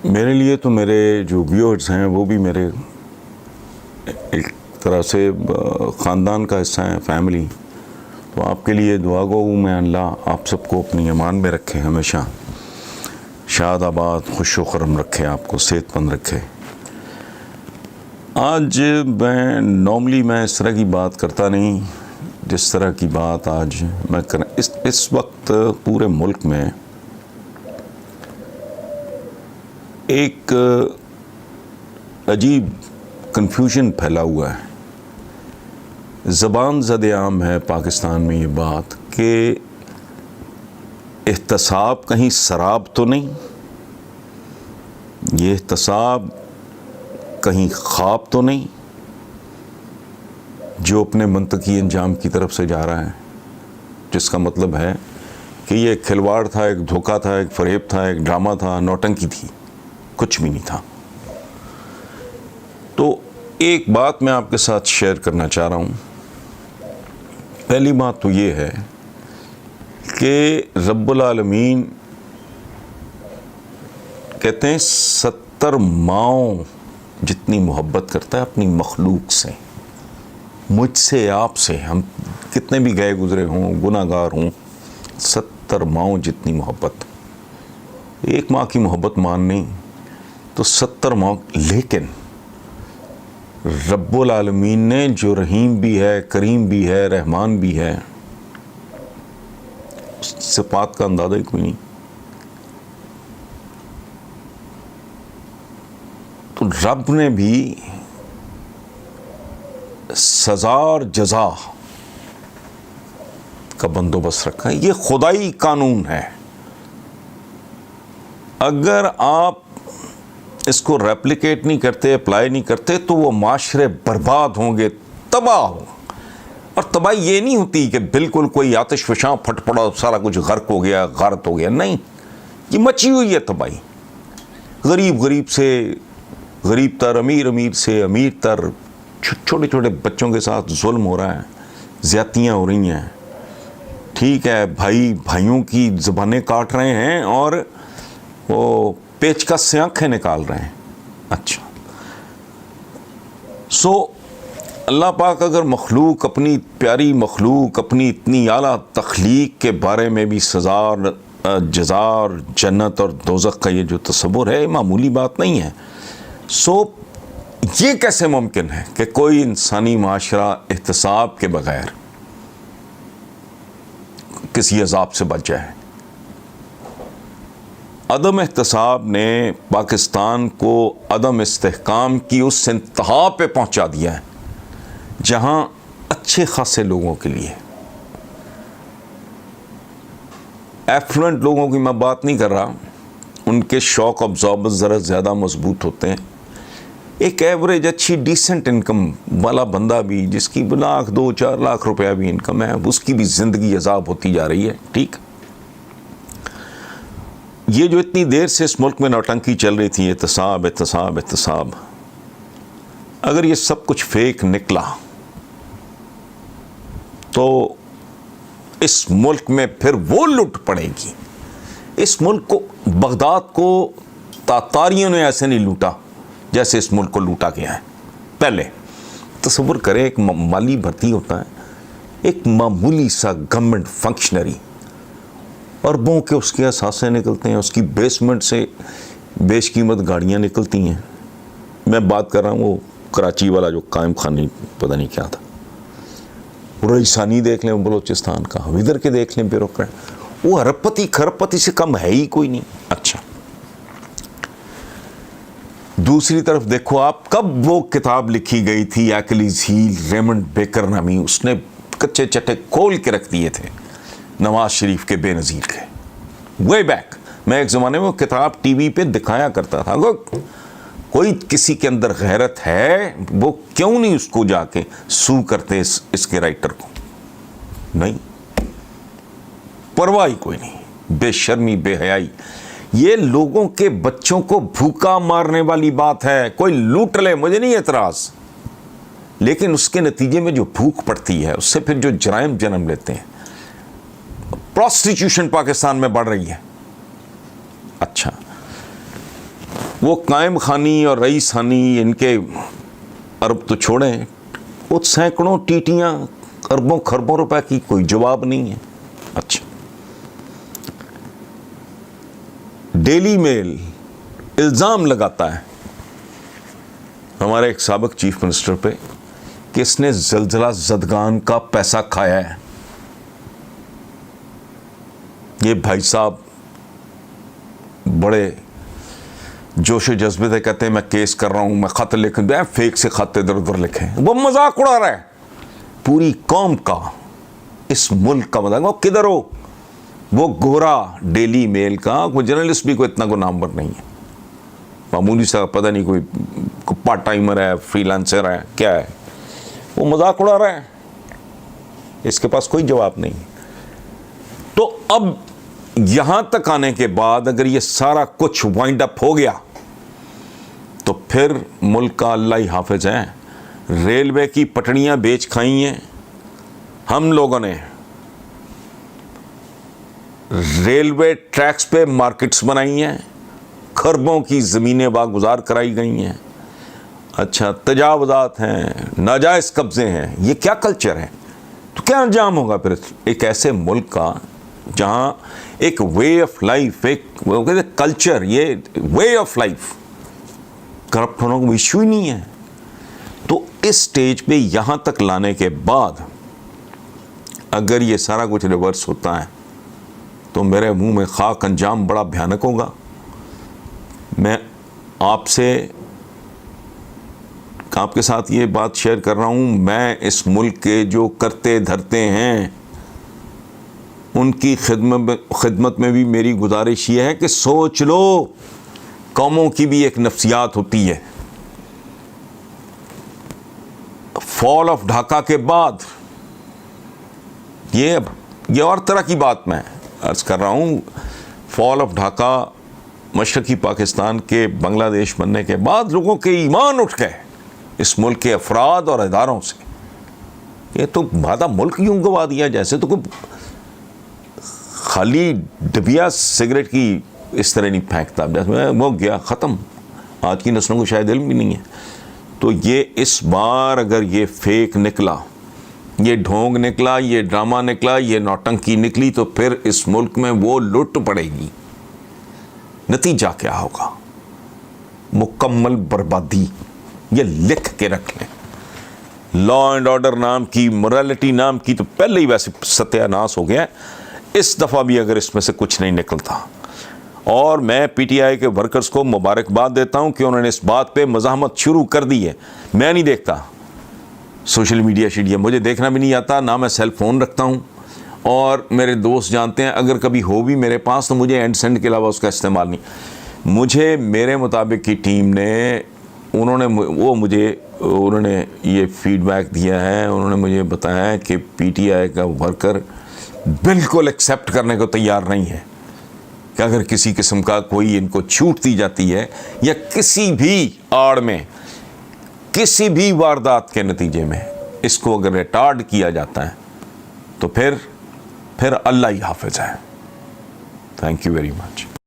میرے لیے تو میرے جو ویورز ہیں وہ بھی میرے ایک طرح سے خاندان کا حصہ ہیں، فیملی. تو آپ کے لیے دعا گو ہوں میں، اللہ آپ سب کو اپنی امان میں رکھے، ہمیشہ شاد آباد خوش و خرم رکھے، آپ کو صحت مند رکھے. آج نارملی میں اس طرح کی بات کرتا نہیں جس طرح کی بات آج میں اس وقت پورے ملک میں ایک عجیب کنفیوژن پھیلا ہوا ہے. زبان زد عام ہے پاکستان میں یہ بات کہ احتساب کہیں سراب تو نہیں، یہ احتساب کہیں خواب تو نہیں جو اپنے منطقی انجام کی طرف سے جا رہا ہے، جس کا مطلب ہے کہ یہ ایک کھلواڑ تھا، ایک دھوکہ تھا، ایک فریب تھا، ایک ڈرامہ تھا، نوٹنکی تھی، کچھ بھی نہیں تھا. تو ایک بات میں آپ کے ساتھ شیئر کرنا چاہ رہا ہوں. پہلی بات تو یہ ہے کہ رب العالمین کہتے ہیں 70 ماؤں جتنی محبت کرتا ہے اپنی مخلوق سے، مجھ سے، آپ سے، ہم کتنے بھی گئے گزرے ہوں، گناہ گار ہوں، 70 ماؤں جتنی محبت. ایک ماں کی محبت مان نہیں تو 70 ماؤں. لیکن رب العالمین نے جو رحیم بھی ہے، کریم بھی ہے، رحمان بھی ہے، اس صفات کا اندازہ ہی کوئی نہیں. تو رب نے بھی سزا اور جزا کا بندوبست رکھا ہے. یہ خدائی قانون ہے. اگر آپ اس کو ریپلیکیٹ نہیں کرتے، اپلائی نہیں کرتے تو وہ معاشرے برباد ہوں گے، تباہ ہوں. اور تباہی یہ نہیں ہوتی کہ بالکل کوئی آتش فشاں پھٹ پڑا، سارا کچھ غرق ہو گیا، غارت ہو گیا. نہیں، یہ مچی ہوئی ہے تباہی. غریب غریب سے غریب تر، امیر امیر سے امیر تر، چھوٹے چھوٹے بچوں کے ساتھ ظلم ہو رہا ہے، زیادتیاں ہو رہی ہیں. ٹھیک ہے، بھائی بھائیوں کی زبانیں کاٹ رہے ہیں اور وہ پیچکس سے آنکھیں نکال رہے ہیں. اچھا، اللہ پاک اگر مخلوق، اپنی پیاری مخلوق، اپنی اتنی اعلیٰ تخلیق کے بارے میں بھی سزا اور جزا اور جنت اور دوزخ کا یہ جو تصور ہے، معمولی بات نہیں ہے. یہ کیسے ممکن ہے کہ کوئی انسانی معاشرہ احتساب کے بغیر کسی عذاب سے بچ جائے؟ عدم احتساب نے پاکستان کو عدم استحکام کی اس انتہا پہ پہنچا دیا ہے جہاں اچھے خاصے لوگوں کے لیے، ایفلوئنٹ لوگوں کی میں بات نہیں کر رہا، ان کے شوق ابزاربر ذرا زیادہ مضبوط ہوتے ہیں. ایک ایوریج اچھی ڈیسنٹ انکم والا بندہ بھی، جس کی 1 لاکھ 2-4 لاکھ روپیہ بھی انکم ہے، اس کی بھی زندگی عذاب ہوتی جا رہی ہے. ٹھیک، یہ جو اتنی دیر سے اس ملک میں نوٹنکی چل رہی تھی، احتساب احتساب احتساب، اگر یہ سب کچھ فیک نکلا تو اس ملک میں پھر وہ لوٹ پڑے گی. اس ملک کو، بغداد کو تاتاریوں نے ایسے نہیں لوٹا جیسے اس ملک کو لوٹا گیا ہے. پہلے تصور کریں، ایک مالی بھرتی ہوتا ہے، ایک معمولی سا گورنمنٹ فنکشنری، اربوں کے اس کے اثاثے نکلتے ہیں، اس کی بیسمنٹ سے بیش قیمت گاڑیاں نکلتی ہیں. میں بات کر رہا ہوں وہ کراچی والا جو قائم خانی پتہ نہیں کیا تھا، رئیسانی دیکھ لیں بلوچستان کا، ادھر کے دیکھ لیں بیوروکریٹ، وہ ارب پتی کھرب پتی سے کم ہے ہی کوئی نہیں. اچھا، دوسری طرف دیکھو آپ، کب وہ کتاب لکھی گئی تھی ایکلیز ہیل، ریمنڈ بیکر نامی، اس نے کچے چٹے کھول کے رکھ دیے تھے نواز شریف کے بے نظیر کے. وے بیک، میں ایک زمانے میں وہ کتاب ٹی وی پہ دکھایا کرتا تھا. کوئی کسی کے اندر غیرت ہے، وہ کیوں نہیں اس کو جا کے سو کرتے اس کے رائٹر کو؟ نہیں، پرواہ کوئی نہیں. بے شرمی، بے حیائی، یہ لوگوں کے بچوں کو بھوکا مارنے والی بات ہے. کوئی لوٹ لے، مجھے نہیں اعتراض، لیکن اس کے نتیجے میں جو بھوک پڑتی ہے، اس سے پھر جو جرائم جنم لیتے ہیں. پروسٹیٹیوشن پاکستان میں بڑھ رہی ہے. اچھا، وہ قائم خانی اور رئیس خانی ان کے ارب تو چھوڑیں، وہ سینکڑوں ٹیٹیاں اربوں خربوں روپے کی کوئی جواب نہیں ہے. اچھا، ڈیلی میل الزام لگاتا ہے ہمارے ایک سابق چیف منسٹر پہ کہ اس نے زلزلہ زدگان کا پیسہ کھایا ہے. یہ بھائی صاحب بڑے جوش و جذبے سے کہتے ہیں میں کیس کر رہا ہوں، میں خط لکھ دیں، فیک سے خط ادھر ادھر لکھیں. وہ مذاق اڑا رہا ہے پوری قوم کا، اس ملک کا مذاق. وہ کدھر ہو؟ وہ گورا ڈیلی میل کا کوئی جرنلسٹ بھی کوئی اتنا کوئی نامور نہیں ہے، معمولی سا پتہ نہیں کوئی پارٹ ٹائمر ہے، فری لانسر ہے، کیا ہے. وہ مذاق اڑا رہا ہے، اس کے پاس کوئی جواب نہیں. تو اب یہاں تک آنے کے بعد اگر یہ سارا کچھ وائنڈ اپ ہو گیا تو پھر ملک کا اللہ ہی حافظ ہے. ریلوے کی پٹڑیاں بیچ کھائی ہیں ہم لوگوں نے، ریلوے ٹریکس پہ مارکیٹس بنائی ہیں، خربوں کی زمینیں واگزار کرائی گئی ہیں. اچھا، تجاوزات ہیں، ناجائز قبضے ہیں. یہ کیا کلچر ہے؟ تو کیا انجام ہوگا پھر ایک ایسے ملک کا جہاں ایک وے آف لائف، ایک کلچر، یہ وے آف لائف کرپٹ ہونا کوئی ایشو ہی نہیں ہے. تو اس سٹیج پہ یہاں تک لانے کے بعد اگر یہ سارا کچھ ریورس ہوتا ہے تو میرے منہ میں خاک، انجام بڑا بھیانک ہوگا. میں آپ کے ساتھ یہ بات شیئر کر رہا ہوں، میں اس ملک کے جو کرتے دھرتے ہیں ان کی خدمت میں بھی میری گزارش یہ ہے کہ سوچ لو، قوموں کی بھی ایک نفسیات ہوتی ہے. فال آف ڈھاکہ کے بعد یہ اور طرح کی بات میں عرض کر رہا ہوں. فال آف ڈھاکہ، مشرقی پاکستان کے بنگلہ دیش بننے کے بعد لوگوں کے ایمان اٹھ گئے اس ملک کے افراد اور اداروں سے. یہ تو آدھا ملک یوں گوا دیا جیسے تو کوئی خالی ڈبیا سگریٹ کی اس طرح نہیں پھینکتا، وہ گیا ختم. آج کی نسلوں کو شاید علم بھی نہیں ہے. تو یہ اس بار اگر یہ فیک نکلا، یہ ڈھونگ نکلا، یہ ڈرامہ نکلا، یہ نوٹنکی نکلی تو پھر اس ملک میں وہ لٹ پڑے گی. نتیجہ کیا ہوگا؟ مکمل بربادی. یہ لکھ کے رکھ لیں. لا اینڈ آرڈر نام کی، موریلٹی نام کی تو پہلے ہی ویسے ستیہ ناس ہو گیا ہے. اس دفعہ بھی اگر اس میں سے کچھ نہیں نکلتا، اور میں پی ٹی آئی کے ورکرز کو مبارکباد دیتا ہوں کہ انہوں نے اس بات پہ مزاحمت شروع کر دی ہے. میں نہیں دیکھتا سوشل میڈیا شیڈیا، مجھے دیکھنا بھی نہیں آتا، نہ میں سیل فون رکھتا ہوں، اور میرے دوست جانتے ہیں اگر کبھی ہو بھی میرے پاس تو مجھے اینڈ سینڈ کے علاوہ اس کا استعمال نہیں. مجھے میرے مطابق کی ٹیم نے انہوں نے یہ فیڈ بیک دیا ہے. انہوں نے مجھے بتایا کہ پی ٹی آئی کا ورکر بالکل ایکسیپٹ کرنے کو تیار نہیں ہے کہ اگر کسی قسم کا کوئی ان کو چھوٹ دی جاتی ہے یا کسی بھی آڑ میں، کسی بھی واردات کے نتیجے میں اس کو اگر ریٹارڈ کیا جاتا ہے تو پھر اللہ ہی حافظ ہے. Thank you very much.